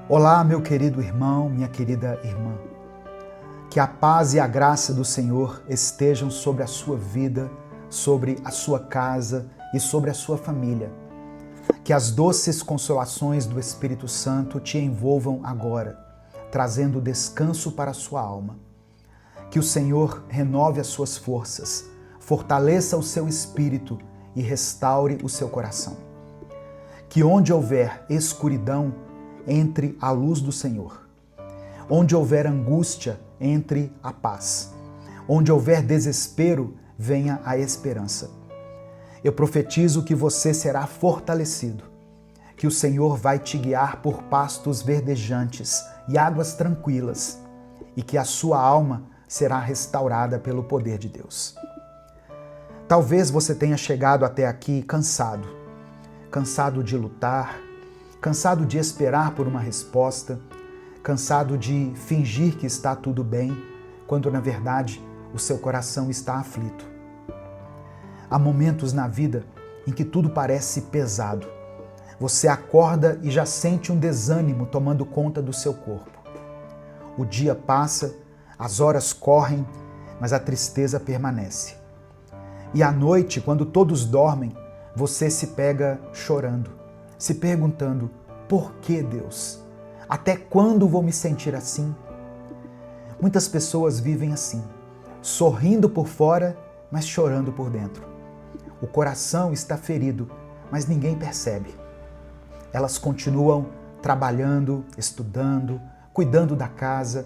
Olá, meu querido irmão, minha querida irmã. Que a paz e a graça do Senhor estejam sobre a sua vida, sobre a sua casa e sobre a sua família. Que as doces consolações do Espírito Santo te envolvam agora, trazendo descanso para a sua alma. Que o Senhor renove as suas forças, fortaleça o seu espírito e restaure o seu coração. Que onde houver escuridão, entre a luz do Senhor. Onde houver angústia, entre a paz. Onde houver desespero, venha a esperança. Eu profetizo que você será fortalecido, que o Senhor vai te guiar por pastos verdejantes e águas tranquilas, e que a sua alma será restaurada pelo poder de Deus. Talvez você tenha chegado até aqui cansado de lutar, cansado de esperar por uma resposta, cansado de fingir que está tudo bem, quando na verdade o seu coração está aflito. Há momentos na vida em que tudo parece pesado. Você acorda e já sente um desânimo tomando conta do seu corpo. O dia passa, as horas correm, mas a tristeza permanece. E à noite, quando todos dormem, você se pega chorando, se perguntando: por que, Deus? Até quando vou me sentir assim? Muitas pessoas vivem assim, sorrindo por fora, mas chorando por dentro. O coração está ferido, mas ninguém percebe. Elas continuam trabalhando, estudando, cuidando da casa,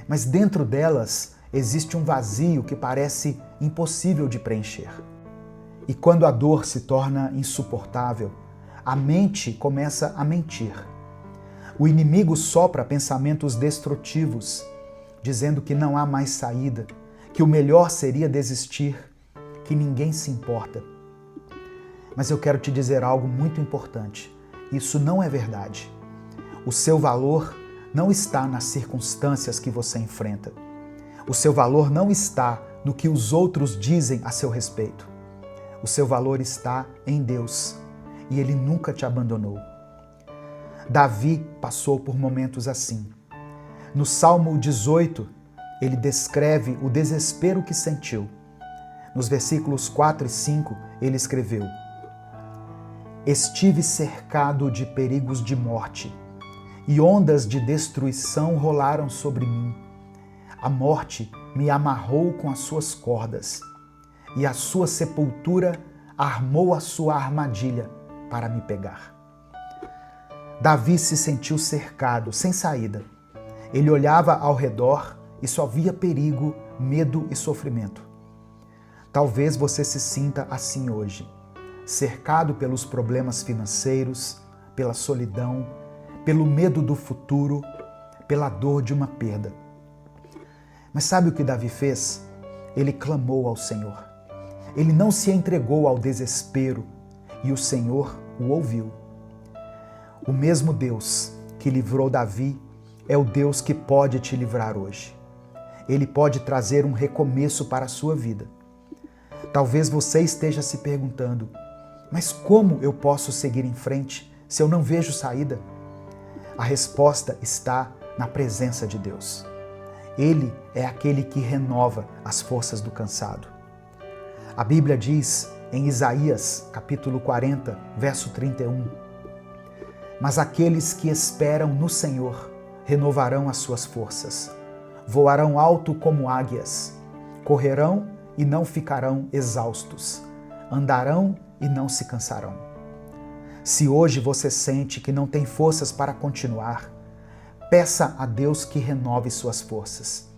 mas dentro delas existe um vazio que parece impossível de preencher. E quando a dor se torna insuportável, a mente começa a mentir. O inimigo sopra pensamentos destrutivos, dizendo que não há mais saída, que o melhor seria desistir, que ninguém se importa. Mas eu quero te dizer algo muito importante. Isso não é verdade. O seu valor não está nas circunstâncias que você enfrenta. O seu valor não está no que os outros dizem a seu respeito. O seu valor está em Deus. E Ele nunca te abandonou. Davi passou por momentos assim. No Salmo 18, ele descreve o desespero que sentiu. Nos versículos 4 e 5, ele escreveu: estive cercado de perigos de morte, e ondas de destruição rolaram sobre mim. A morte me amarrou com as suas cordas, e a sua sepultura armou a sua armadilha para me pegar. Davi se sentiu cercado, sem saída. Ele olhava ao redor e só via perigo, medo e sofrimento. Talvez você se sinta assim hoje, cercado pelos problemas financeiros, pela solidão, pelo medo do futuro, pela dor de uma perda. Mas sabe o que Davi fez? Ele clamou ao Senhor. Ele não se entregou ao desespero, e o Senhor o ouviu. O mesmo Deus que livrou Davi é o Deus que pode te livrar hoje. Ele pode trazer um recomeço para a sua vida. Talvez você esteja se perguntando: mas como eu posso seguir em frente se eu não vejo saída? A resposta está na presença de Deus. Ele é aquele que renova as forças do cansado. A Bíblia diz em Isaías, capítulo 40, verso 31, mas aqueles que esperam no Senhor renovarão as suas forças, voarão alto como águias, correrão e não ficarão exaustos, andarão e não se cansarão. Se hoje você sente que não tem forças para continuar, peça a Deus que renove suas forças.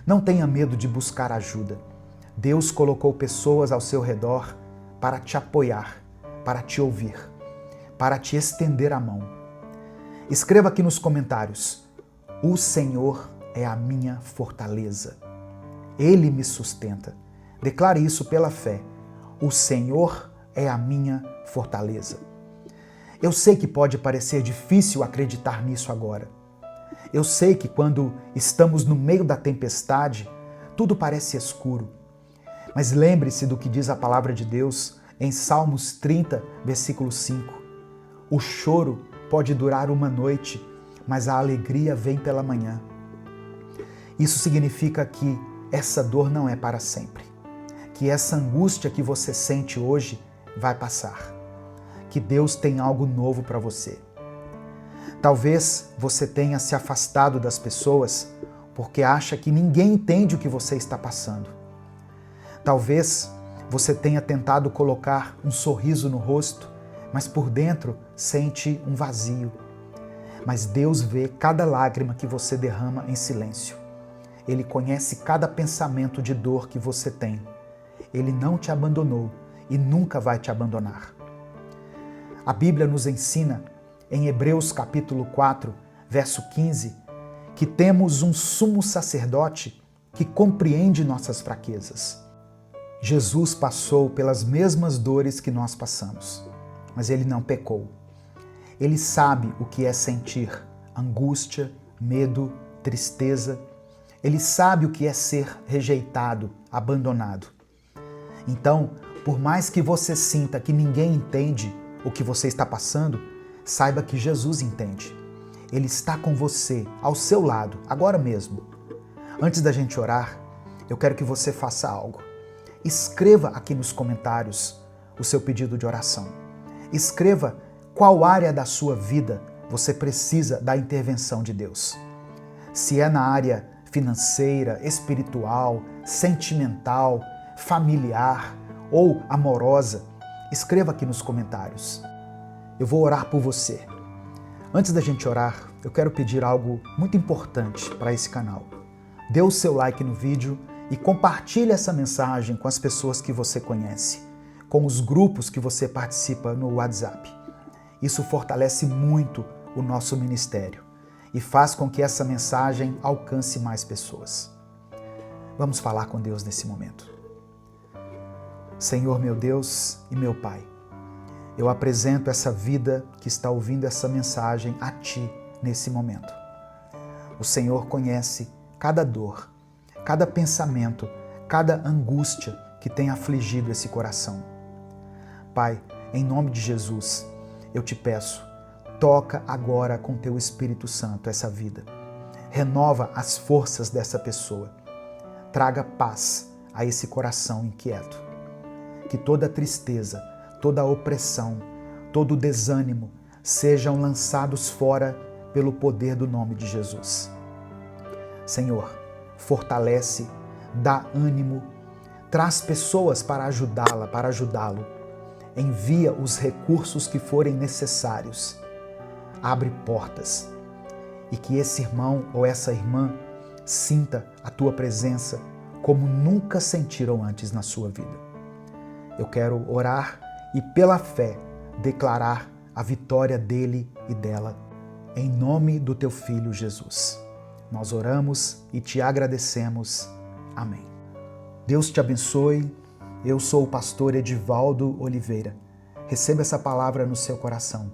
Não tenha medo de buscar ajuda. Deus colocou pessoas ao seu redor para te apoiar, para te ouvir, para te estender a mão. Escreva aqui nos comentários: o Senhor é a minha fortaleza. Ele me sustenta. Declare isso pela fé. O Senhor é a minha fortaleza. Eu sei que pode parecer difícil acreditar nisso agora. Eu sei que quando estamos no meio da tempestade, tudo parece escuro. Mas lembre-se do que diz a palavra de Deus em Salmos 30, versículo 5. O choro pode durar uma noite, mas a alegria vem pela manhã. Isso significa que essa dor não é para sempre, que essa angústia que você sente hoje vai passar, que Deus tem algo novo para você. Talvez você tenha se afastado das pessoas porque acha que ninguém entende o que você está passando. Talvez você tenha tentado colocar um sorriso no rosto, mas por dentro sente um vazio. Mas Deus vê cada lágrima que você derrama em silêncio. Ele conhece cada pensamento de dor que você tem. Ele não te abandonou e nunca vai te abandonar. A Bíblia nos ensina, em Hebreus capítulo 4, verso 15, que temos um sumo sacerdote que compreende nossas fraquezas. Jesus passou pelas mesmas dores que nós passamos, mas ele não pecou. Ele sabe o que é sentir angústia, medo, tristeza. Ele sabe o que é ser rejeitado, abandonado. Então, por mais que você sinta que ninguém entende o que você está passando, saiba que Jesus entende. Ele está com você, ao seu lado, agora mesmo. Antes da gente orar, eu quero que você faça algo. Escreva aqui nos comentários o seu pedido de oração. Escreva qual área da sua vida você precisa da intervenção de Deus. Se é na área financeira, espiritual, sentimental, familiar ou amorosa, escreva aqui nos comentários. Eu vou orar por você. Antes da gente orar, eu quero pedir algo muito importante para esse canal. Dê o seu like no vídeo e compartilhe essa mensagem com as pessoas que você conhece, com os grupos que você participa no WhatsApp. Isso fortalece muito o nosso ministério e faz com que essa mensagem alcance mais pessoas. Vamos falar com Deus nesse momento. Senhor, meu Deus e meu Pai, eu apresento essa vida que está ouvindo essa mensagem a Ti nesse momento. O Senhor conhece cada dor, cada pensamento, cada angústia que tem afligido esse coração. Pai, em nome de Jesus, eu te peço, toca agora com Teu Espírito Santo essa vida. Renova as forças dessa pessoa. Traga paz a esse coração inquieto. Que toda tristeza, toda opressão, todo desânimo sejam lançados fora pelo poder do nome de Jesus. Senhor, fortalece, dá ânimo, traz pessoas para ajudá-la, para ajudá-lo. Envia os recursos que forem necessários. Abre portas e que esse irmão ou essa irmã sinta a Tua presença como nunca sentiram antes na sua vida. Eu quero orar e pela fé declarar a vitória dele e dela, em nome do Teu Filho Jesus. Nós oramos e Te agradecemos. Amém. Deus te abençoe. Eu sou o pastor Edivaldo Oliveira. Receba essa palavra no seu coração.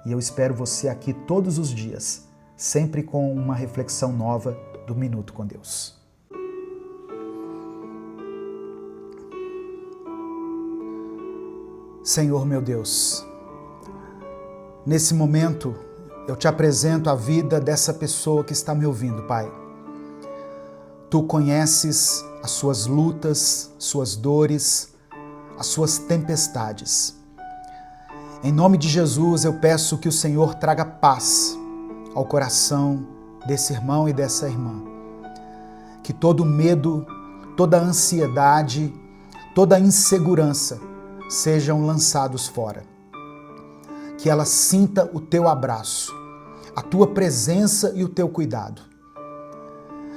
E eu espero você aqui todos os dias, sempre com uma reflexão nova do Minuto com Deus. Senhor meu Deus, nesse momento eu te apresento a vida dessa pessoa que está me ouvindo, Pai. Tu conheces as suas lutas, suas dores, as suas tempestades. Em nome de Jesus, eu peço que o Senhor traga paz ao coração desse irmão e dessa irmã. Que todo medo, toda ansiedade, toda insegurança sejam lançados fora. Que ela sinta o Teu abraço, a Tua presença e o Teu cuidado.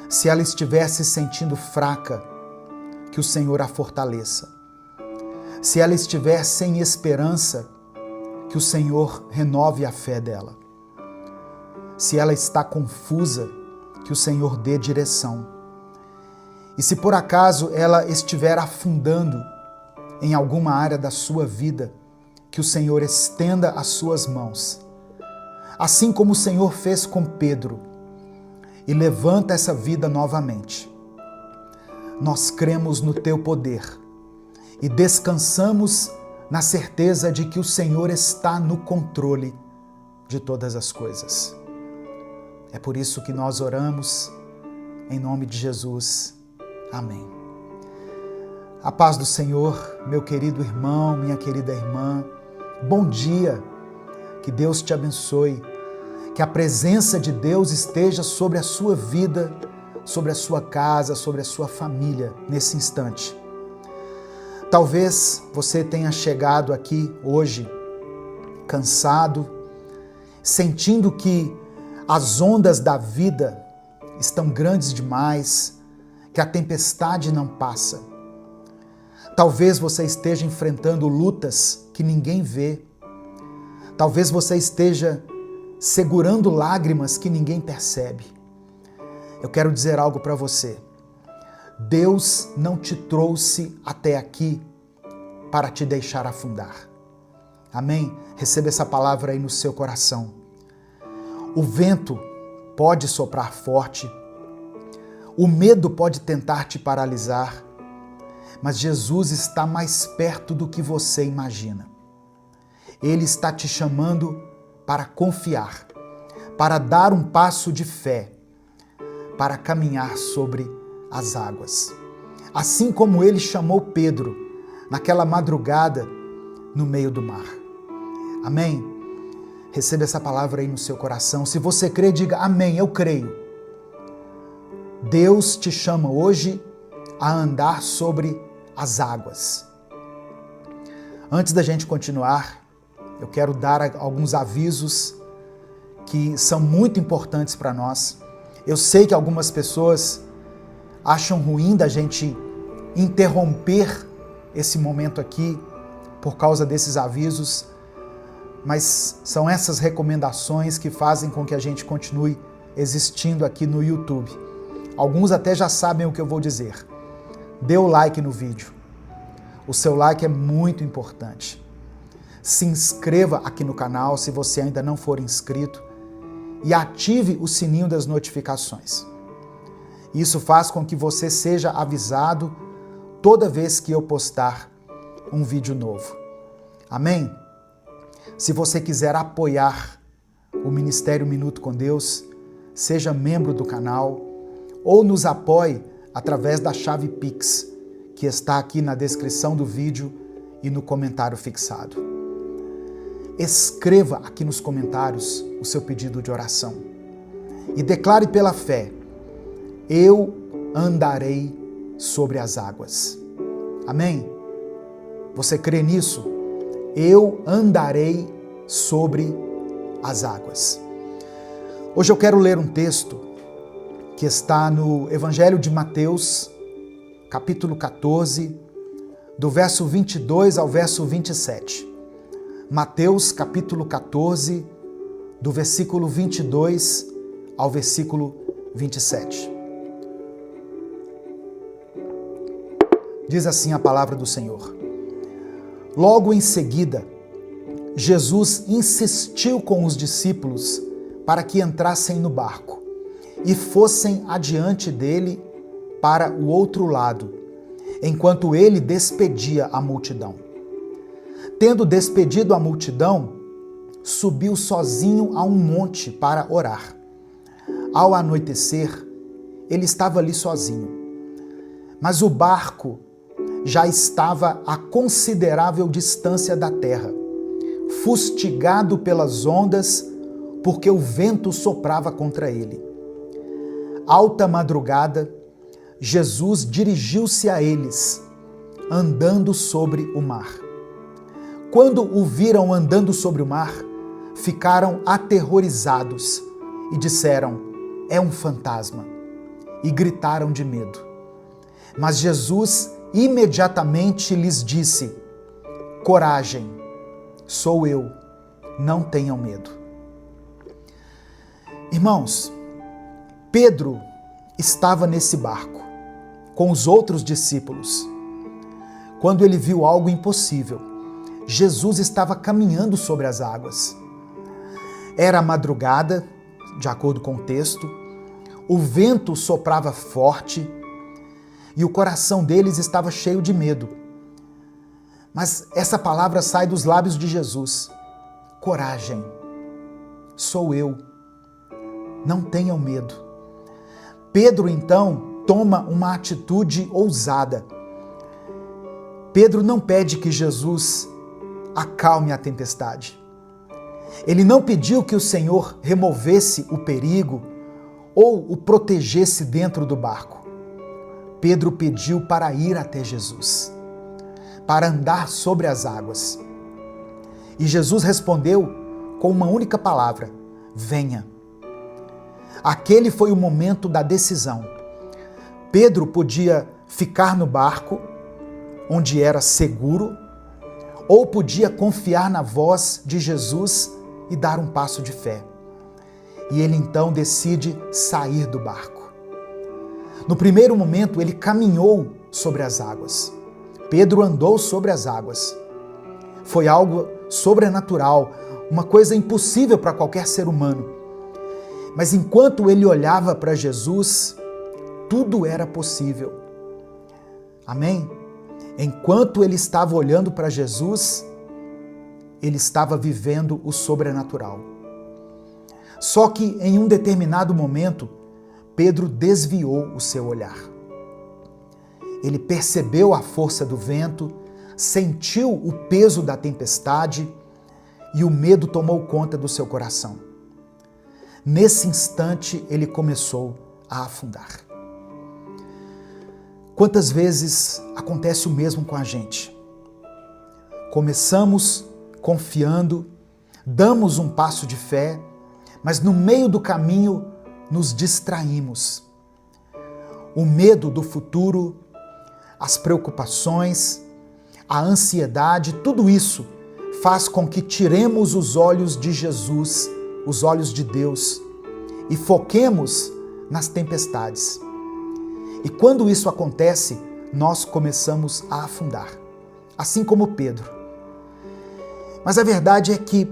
Se ela estiver se sentindo fraca, que o Senhor a fortaleça. Se ela estiver sem esperança, que o Senhor renove a fé dela. Se ela está confusa, que o Senhor dê direção. E se por acaso ela estiver afundando em alguma área da sua vida, que o Senhor estenda as suas mãos, assim como o Senhor fez com Pedro, e levanta essa vida novamente. Nós cremos no Teu poder e descansamos na certeza de que o Senhor está no controle de todas as coisas. É por isso que nós oramos em nome de Jesus. Amém. A paz do Senhor, meu querido irmão, minha querida irmã. Bom dia. Que Deus te abençoe. Que a presença de Deus esteja sobre a sua vida, sobre a sua casa, sobre a sua família nesse instante. Talvez você tenha chegado aqui hoje cansado, sentindo que as ondas da vida estão grandes demais, que a tempestade não passa. Talvez você esteja enfrentando lutas que ninguém vê. Talvez você esteja segurando lágrimas que ninguém percebe. Eu quero dizer algo para você. Deus não te trouxe até aqui para te deixar afundar. Amém? Receba essa palavra aí no seu coração. O vento pode soprar forte, o medo pode tentar te paralisar, mas Jesus está mais perto do que você imagina. Ele está te chamando para confiar, para dar um passo de fé, para caminhar sobre as águas. Assim como ele chamou Pedro naquela madrugada no meio do mar. Amém? Receba essa palavra aí no seu coração. Se você crê, diga amém, eu creio. Deus te chama hoje a andar sobre as águas. Antes da gente continuar, eu quero dar alguns avisos que são muito importantes para nós. Eu sei que algumas pessoas acham ruim da gente interromper esse momento aqui por causa desses avisos, mas são essas recomendações que fazem com que a gente continue existindo aqui no YouTube. Alguns até já sabem o que eu vou dizer. Dê o like no vídeo. O seu like é muito importante. Se inscreva aqui no canal se você ainda não for inscrito e ative o sininho das notificações. Isso faz com que você seja avisado toda vez que eu postar um vídeo novo. Amém? Se você quiser apoiar o Ministério Minuto com Deus, seja membro do canal ou nos apoie através da chave Pix, que está aqui na descrição do vídeo e no comentário fixado. Escreva aqui nos comentários o seu pedido de oração e declare pela fé: eu andarei sobre as águas. Amém? Você crê nisso? Eu andarei sobre as águas. Hoje eu quero ler um texto que está no Evangelho de Mateus, capítulo 14, do verso 22 ao verso 27. Mateus, capítulo 14, do versículo 22 ao versículo 27. Diz assim a palavra do Senhor. Logo em seguida, Jesus insistiu com os discípulos para que entrassem no barco e fossem adiante dele para o outro lado, enquanto ele despedia a multidão. Tendo despedido a multidão, subiu sozinho a um monte para orar. Ao anoitecer, ele estava ali sozinho, mas o barco já estava a considerável distância da terra, fustigado pelas ondas, porque o vento soprava contra ele. Alta madrugada, Jesus dirigiu-se a eles, andando sobre o mar. Quando o viram andando sobre o mar, ficaram aterrorizados e disseram: é um fantasma, e gritaram de medo. Mas Jesus imediatamente lhes disse: coragem, sou eu, não tenham medo. Irmãos, Pedro estava nesse barco com os outros discípulos. Quando ele viu algo impossível, Jesus estava caminhando sobre as águas. Era madrugada, de acordo com o texto, o vento soprava forte e o coração deles estava cheio de medo. Mas essa palavra sai dos lábios de Jesus: coragem, sou eu, não tenham medo. Pedro, então, toma uma atitude ousada. Pedro não pede que Jesus acalme a tempestade. Ele não pediu que o Senhor removesse o perigo ou o protegesse dentro do barco. Pedro pediu para ir até Jesus, para andar sobre as águas. E Jesus respondeu com uma única palavra: venha. Aquele foi o momento da decisão. Pedro podia ficar no barco, onde era seguro, ou podia confiar na voz de Jesus e dar um passo de fé. E ele então decide sair do barco. No primeiro momento, ele caminhou sobre as águas. Pedro andou sobre as águas. Foi algo sobrenatural, uma coisa impossível para qualquer ser humano. Mas enquanto ele olhava para Jesus, tudo era possível. Amém? Enquanto ele estava olhando para Jesus, ele estava vivendo o sobrenatural. Só que em um determinado momento, Pedro desviou o seu olhar. Ele percebeu a força do vento, sentiu o peso da tempestade e o medo tomou conta do seu coração. Nesse instante, ele começou a afundar. Quantas vezes acontece o mesmo com a gente? Começamos confiando, damos um passo de fé, mas no meio do caminho nos distraímos. O medo do futuro, as preocupações, a ansiedade, tudo isso faz com que tiremos os olhos de Jesus, os olhos de Deus, e foquemos nas tempestades. E quando isso acontece, nós começamos a afundar, assim como Pedro. Mas a verdade é que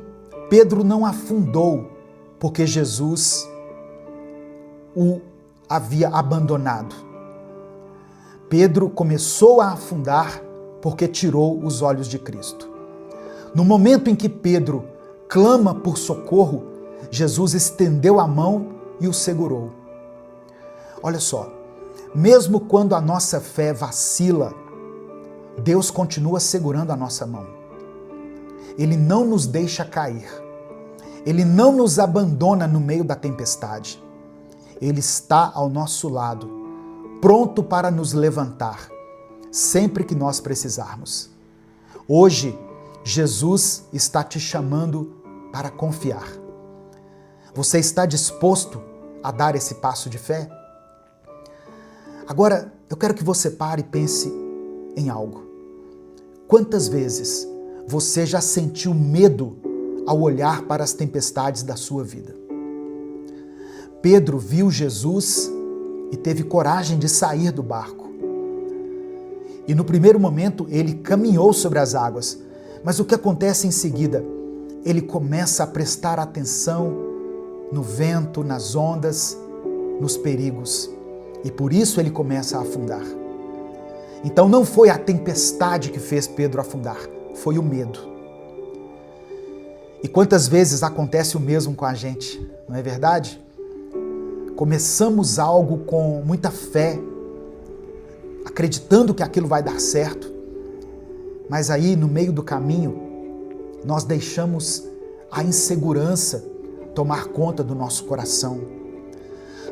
Pedro não afundou porque Jesus o havia abandonado. Pedro começou a afundar porque tirou os olhos de Cristo. No momento em que Pedro clama por socorro, Jesus estendeu a mão e o segurou. Olha só, mesmo quando a nossa fé vacila, Deus continua segurando a nossa mão. Ele não nos deixa cair. Ele não nos abandona no meio da tempestade. Ele está ao nosso lado, pronto para nos levantar, sempre que nós precisarmos. Hoje, Jesus está te chamando para confiar. Você está disposto a dar esse passo de fé? Agora, eu quero que você pare e pense em algo. Quantas vezes você já sentiu medo ao olhar para as tempestades da sua vida? Pedro viu Jesus e teve coragem de sair do barco. E no primeiro momento ele caminhou sobre as águas, mas o que acontece em seguida? Ele começa a prestar atenção no vento, nas ondas, nos perigos. E por isso ele começa a afundar. Então não foi a tempestade que fez Pedro afundar, foi o medo. E quantas vezes acontece o mesmo com a gente, não é verdade? Começamos algo com muita fé, acreditando que aquilo vai dar certo, mas aí no meio do caminho nós deixamos a insegurança tomar conta do nosso coração.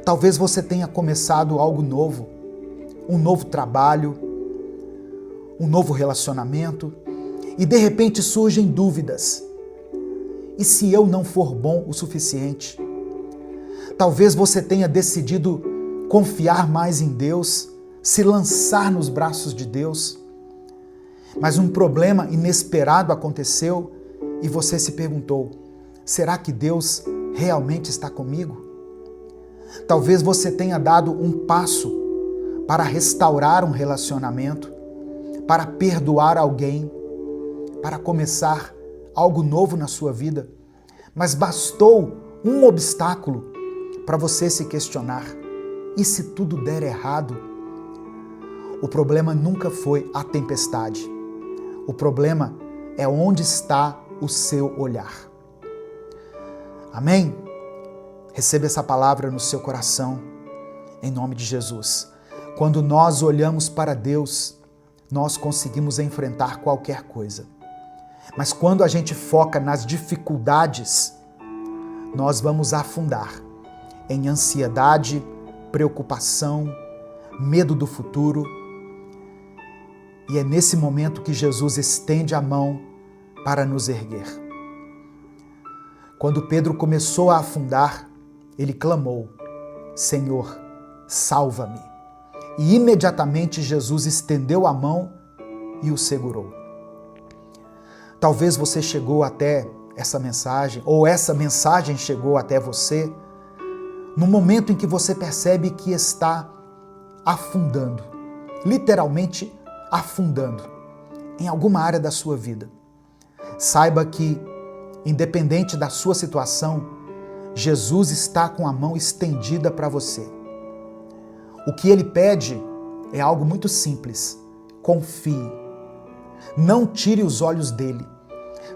Talvez você tenha começado algo novo, um novo trabalho, um novo relacionamento, e de repente surgem dúvidas. E se eu não for bom o suficiente? Talvez você tenha decidido confiar mais em Deus, se lançar nos braços de Deus, mas um problema inesperado aconteceu e você se perguntou: será que Deus realmente está comigo? Talvez você tenha dado um passo para restaurar um relacionamento, para perdoar alguém, para começar algo novo na sua vida, mas bastou um obstáculo para você se questionar: e se tudo der errado? O problema nunca foi a tempestade. O problema é onde está o seu olhar. Amém? Receba essa palavra no seu coração, em nome de Jesus. Quando nós olhamos para Deus, nós conseguimos enfrentar qualquer coisa. Mas quando a gente foca nas dificuldades, nós vamos afundar em ansiedade, preocupação, medo do futuro. E é nesse momento que Jesus estende a mão para nos erguer. Quando Pedro começou a afundar, ele clamou: Senhor, salva-me. E imediatamente Jesus estendeu a mão e o segurou. Talvez você chegou até essa mensagem, ou essa mensagem chegou até você, no momento em que você percebe que está afundando, literalmente afundando, em alguma área da sua vida. Saiba que, independente da sua situação, Jesus está com a mão estendida para você. O que ele pede é algo muito simples: confie. Não tire os olhos dele.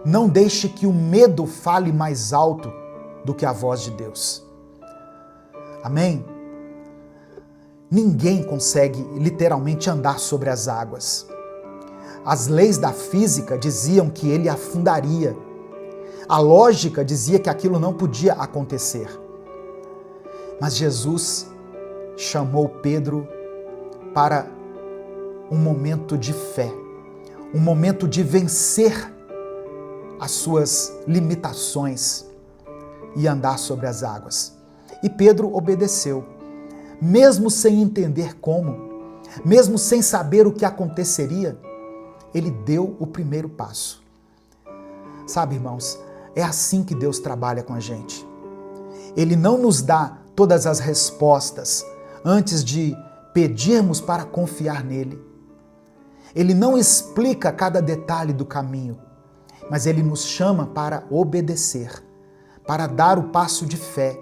Não deixe que o medo fale mais alto do que a voz de Deus. Amém? Ninguém consegue literalmente andar sobre as águas. As leis da física diziam que ele afundaria. A lógica dizia que aquilo não podia acontecer. Mas Jesus chamou Pedro para um momento de fé, um momento de vencer as suas limitações e andar sobre as águas. E Pedro obedeceu, mesmo sem entender como, mesmo sem saber o que aconteceria, ele deu o primeiro passo. Sabe, irmãos, é assim que Deus trabalha com a gente. Ele não nos dá todas as respostas antes de pedirmos para confiar nele. Ele não explica cada detalhe do caminho, mas ele nos chama para obedecer, para dar o passo de fé,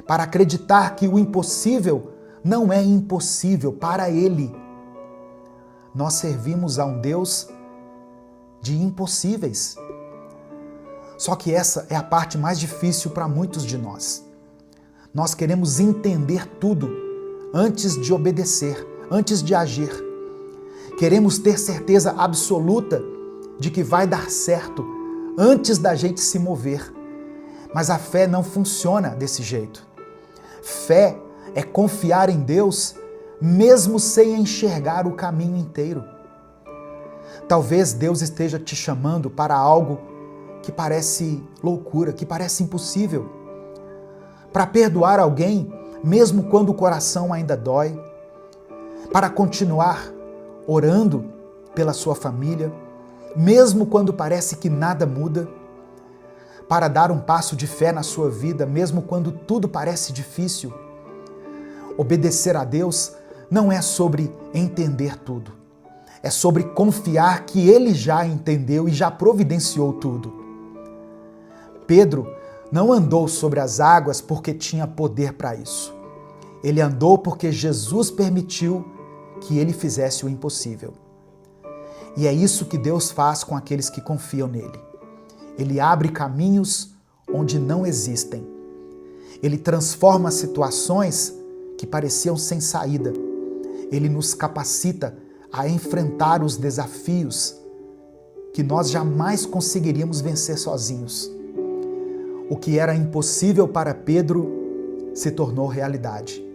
para acreditar que o impossível não é impossível para ele. Nós servimos a um Deus de impossíveis. Só que essa é a parte mais difícil para muitos de nós. Nós queremos entender tudo antes de obedecer, antes de agir. Queremos ter certeza absoluta de que vai dar certo antes da gente se mover. Mas a fé não funciona desse jeito. Fé é confiar em Deus mesmo sem enxergar o caminho inteiro. Talvez Deus esteja te chamando para algo que parece loucura, que parece impossível. Para perdoar alguém, mesmo quando o coração ainda dói. Para continuar orando pela sua família, mesmo quando parece que nada muda. Para dar um passo de fé na sua vida, mesmo quando tudo parece difícil. Obedecer a Deus não é sobre entender tudo. É sobre confiar que Ele já entendeu e já providenciou tudo. Pedro não andou sobre as águas porque tinha poder para isso. Ele andou porque Jesus permitiu que ele fizesse o impossível. E é isso que Deus faz com aqueles que confiam nele. Ele abre caminhos onde não existem. Ele transforma situações que pareciam sem saída. Ele nos capacita a enfrentar os desafios que nós jamais conseguiríamos vencer sozinhos. O que era impossível para Pedro se tornou realidade,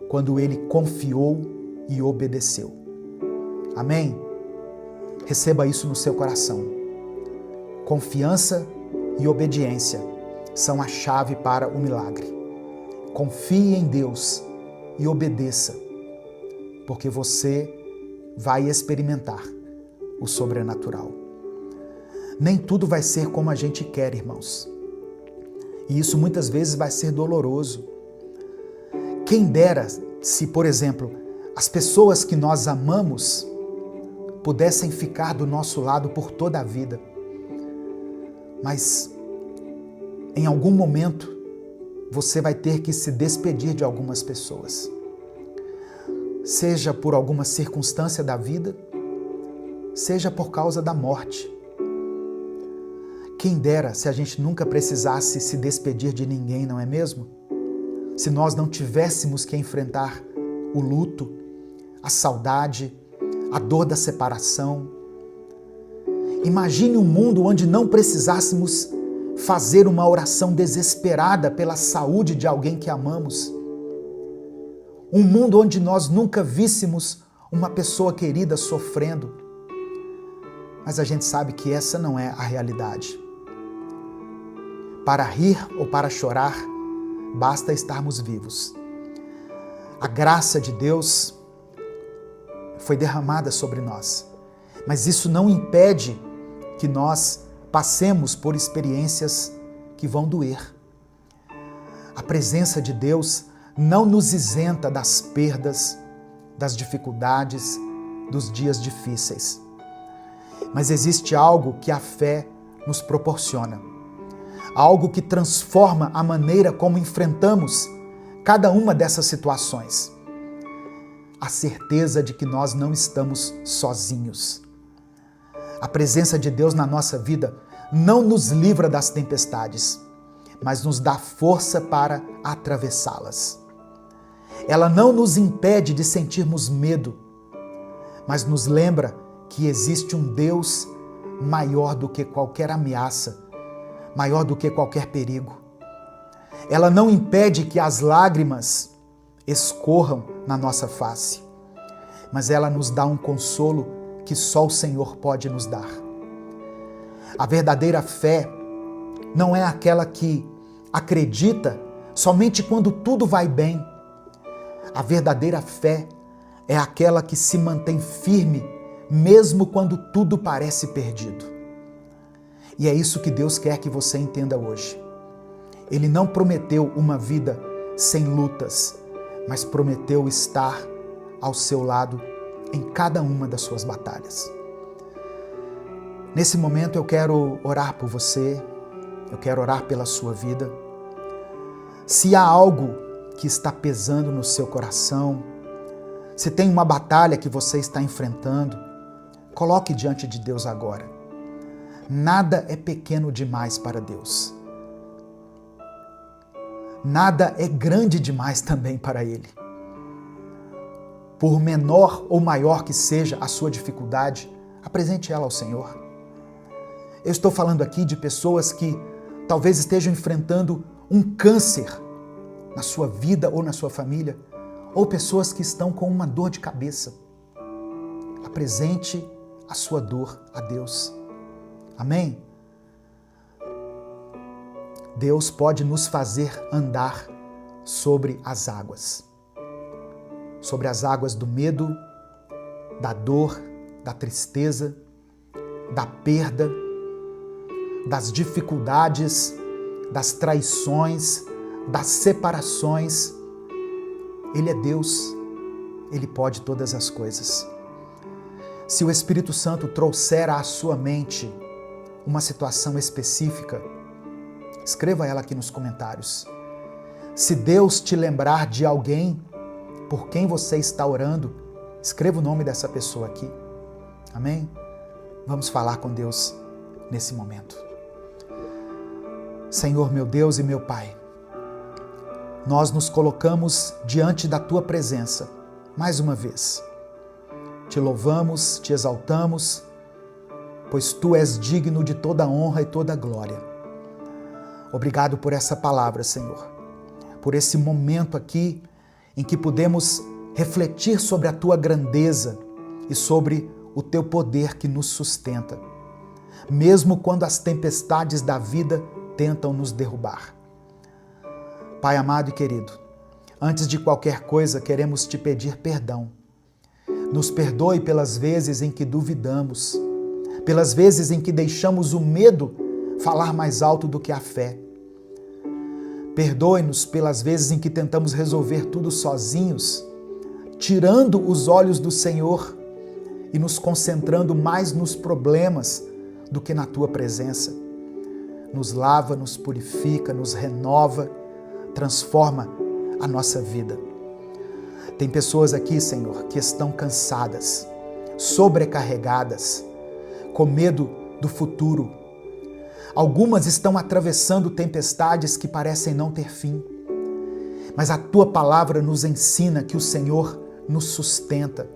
quando ele confiou e obedeceu. Amém? Receba isso no seu coração. Confiança e obediência são a chave para o milagre. Confie em Deus e obedeça, porque você vai experimentar o sobrenatural. Nem tudo vai ser como a gente quer, irmãos. E isso muitas vezes vai ser doloroso. Quem dera se, por exemplo, as pessoas que nós amamos pudessem ficar do nosso lado por toda a vida. Mas, em algum momento, você vai ter que se despedir de algumas pessoas. Seja por alguma circunstância da vida, seja por causa da morte. Quem dera se a gente nunca precisasse se despedir de ninguém, não é mesmo? se nós não tivéssemos que enfrentar o luto, a saudade, a dor da separação. Imagine um mundo onde não precisássemos fazer uma oração desesperada pela saúde de alguém que amamos. Um mundo onde nós nunca víssemos uma pessoa querida sofrendo. Mas a gente sabe que essa não é a realidade. Para rir ou para chorar, basta estarmos vivos. A graça de Deus foi derramada sobre nós, mas isso não impede que nós passemos por experiências que vão doer. A presença de Deus não nos isenta das perdas, das dificuldades, dos dias difíceis. Mas existe algo que a fé nos proporciona. Algo que transforma a maneira como enfrentamos cada uma dessas situações. A certeza de que nós não estamos sozinhos. A presença de Deus na nossa vida não nos livra das tempestades, mas nos dá força para atravessá-las. Ela não nos impede de sentirmos medo, mas nos lembra que existe um Deus maior do que qualquer ameaça, maior do que qualquer perigo. Ela não impede que as lágrimas escorram na nossa face, mas ela nos dá um consolo que só o Senhor pode nos dar. A verdadeira fé não é aquela que acredita somente quando tudo vai bem. A verdadeira fé é aquela que se mantém firme mesmo quando tudo parece perdido. E é isso que Deus quer que você entenda hoje. Ele não prometeu uma vida sem lutas, mas prometeu estar ao seu lado em cada uma das suas batalhas. Nesse momento eu quero orar por você, eu quero orar pela sua vida. Se há algo que está pesando no seu coração, se tem uma batalha que você está enfrentando, coloque diante de Deus agora. Nada é pequeno demais para Deus. Nada é grande demais também para Ele. Por menor ou maior que seja a sua dificuldade, apresente ela ao Senhor. Eu estou falando aqui de pessoas que talvez estejam enfrentando um câncer na sua vida ou na sua família, ou pessoas que estão com uma dor de cabeça. Apresente a sua dor a Deus. Amém? Deus pode nos fazer andar sobre as águas. Sobre as águas do medo, da dor, da tristeza, da perda, das dificuldades, das traições, das separações. Ele é Deus, Ele pode todas as coisas. Se o Espírito Santo trouxer à sua mente uma situação específica, escreva ela aqui nos comentários. Se Deus te lembrar de alguém por quem você está orando, escreva o nome dessa pessoa aqui. Amém? Vamos falar com Deus nesse momento. Senhor, meu Deus e meu Pai, nós nos colocamos diante da Tua presença, mais uma vez. Te louvamos, te exaltamos, pois Tu és digno de toda honra e toda glória. Obrigado por essa palavra, Senhor, por esse momento aqui em que podemos refletir sobre a Tua grandeza e sobre o Teu poder que nos sustenta, mesmo quando as tempestades da vida tentam nos derrubar. Pai amado e querido, antes de qualquer coisa queremos Te pedir perdão. Nos perdoe pelas vezes em que duvidamos, pelas vezes em que deixamos o medo falar mais alto do que a fé. Perdoe-nos pelas vezes em que tentamos resolver tudo sozinhos, tirando os olhos do Senhor e nos concentrando mais nos problemas do que na Tua presença. Nos lava, nos purifica, nos renova, transforma a nossa vida. Tem pessoas aqui, Senhor, que estão cansadas, sobrecarregadas, com medo do futuro. Algumas estão atravessando tempestades que parecem não ter fim. Mas a tua palavra nos ensina que o Senhor nos sustenta,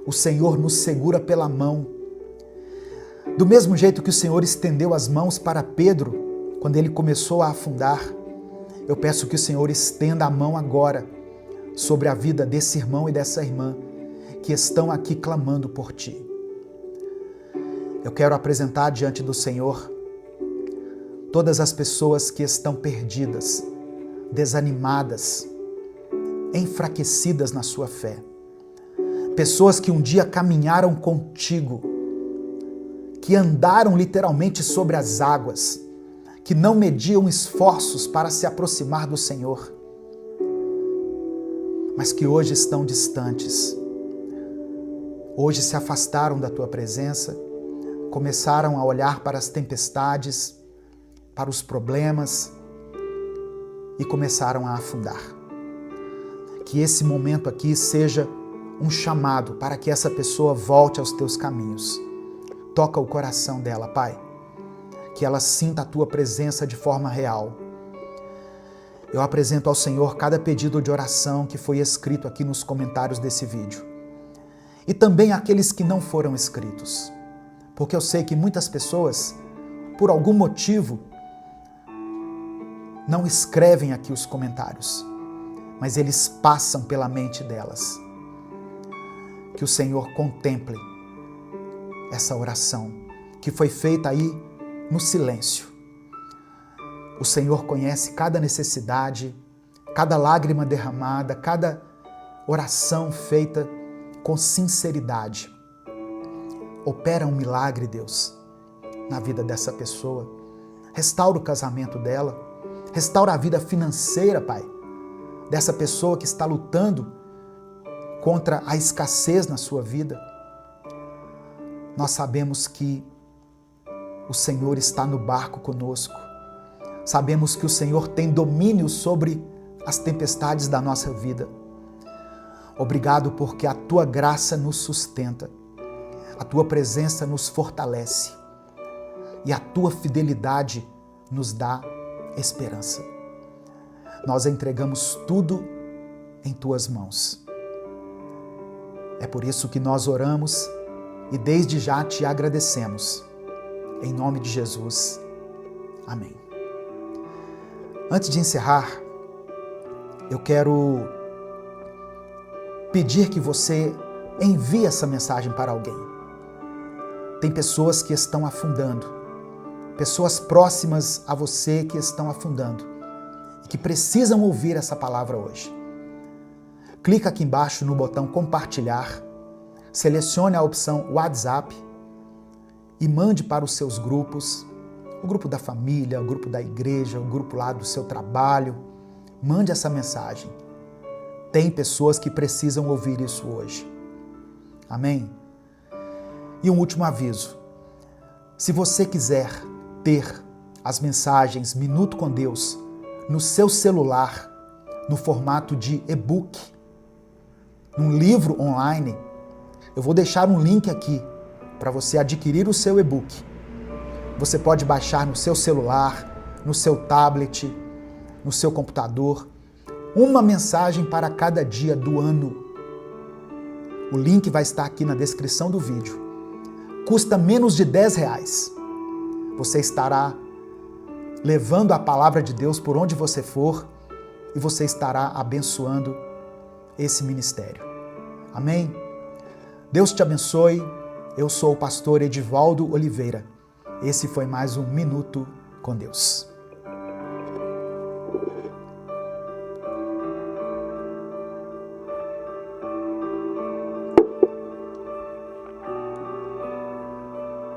o Senhor nos segura pela mão. Do mesmo jeito que o Senhor estendeu as mãos para Pedro, quando ele começou a afundar, eu peço que o Senhor estenda a mão agora sobre a vida desse irmão e dessa irmã que estão aqui clamando por Ti. Eu quero apresentar diante do Senhor todas as pessoas que estão perdidas, desanimadas, enfraquecidas na sua fé. Pessoas que um dia caminharam contigo, que andaram literalmente sobre as águas, que não mediam esforços para se aproximar do Senhor, mas que hoje estão distantes. Hoje se afastaram da tua presença, começaram a olhar para as tempestades, para os problemas e começaram a afundar. Que esse momento aqui seja um chamado para que essa pessoa volte aos teus caminhos. Toca o coração dela, Pai, que ela sinta a tua presença de forma real. Eu apresento ao Senhor cada pedido de oração que foi escrito aqui nos comentários desse vídeo. E também aqueles que não foram escritos. Porque eu sei que muitas pessoas, por algum motivo, não escrevem aqui os comentários, mas eles passam pela mente delas. Que o Senhor contemple essa oração que foi feita aí no silêncio. O Senhor conhece cada necessidade, cada lágrima derramada, cada oração feita com sinceridade. Opera um milagre, Deus, na vida dessa pessoa. Restaura o casamento dela. Restaura a vida financeira, Pai, dessa pessoa que está lutando contra a escassez na sua vida. Nós sabemos que o Senhor está no barco conosco. Sabemos que o Senhor tem domínio sobre as tempestades da nossa vida. Obrigado porque a Tua graça nos sustenta. A Tua presença nos fortalece e a Tua fidelidade nos dá esperança. Nós entregamos tudo em Tuas mãos. É por isso que nós oramos e desde já Te agradecemos. Em nome de Jesus. Amém. Antes de encerrar, eu quero pedir que você envie essa mensagem para alguém. Tem pessoas que estão afundando, pessoas próximas a você que estão afundando e que precisam ouvir essa palavra hoje. Clica aqui embaixo no botão compartilhar, selecione a opção WhatsApp e mande para os seus grupos, o grupo da família, o grupo da igreja, o grupo lá do seu trabalho. Mande essa mensagem. Tem pessoas que precisam ouvir isso hoje. Amém? E um último aviso. Se você quiser ter as mensagens Minuto com Deus no seu celular, no formato de e-book, num livro online, eu vou deixar um link aqui para você adquirir o seu e-book. Você pode baixar no seu celular, no seu tablet, no seu computador, uma mensagem para cada dia do ano. O link vai estar aqui na descrição do vídeo. Custa menos de R$10. Você estará levando a palavra de Deus por onde você for e você estará abençoando esse ministério. Amém? Deus te abençoe. Eu sou o pastor Edivaldo Oliveira. Esse foi mais um Minuto com Deus.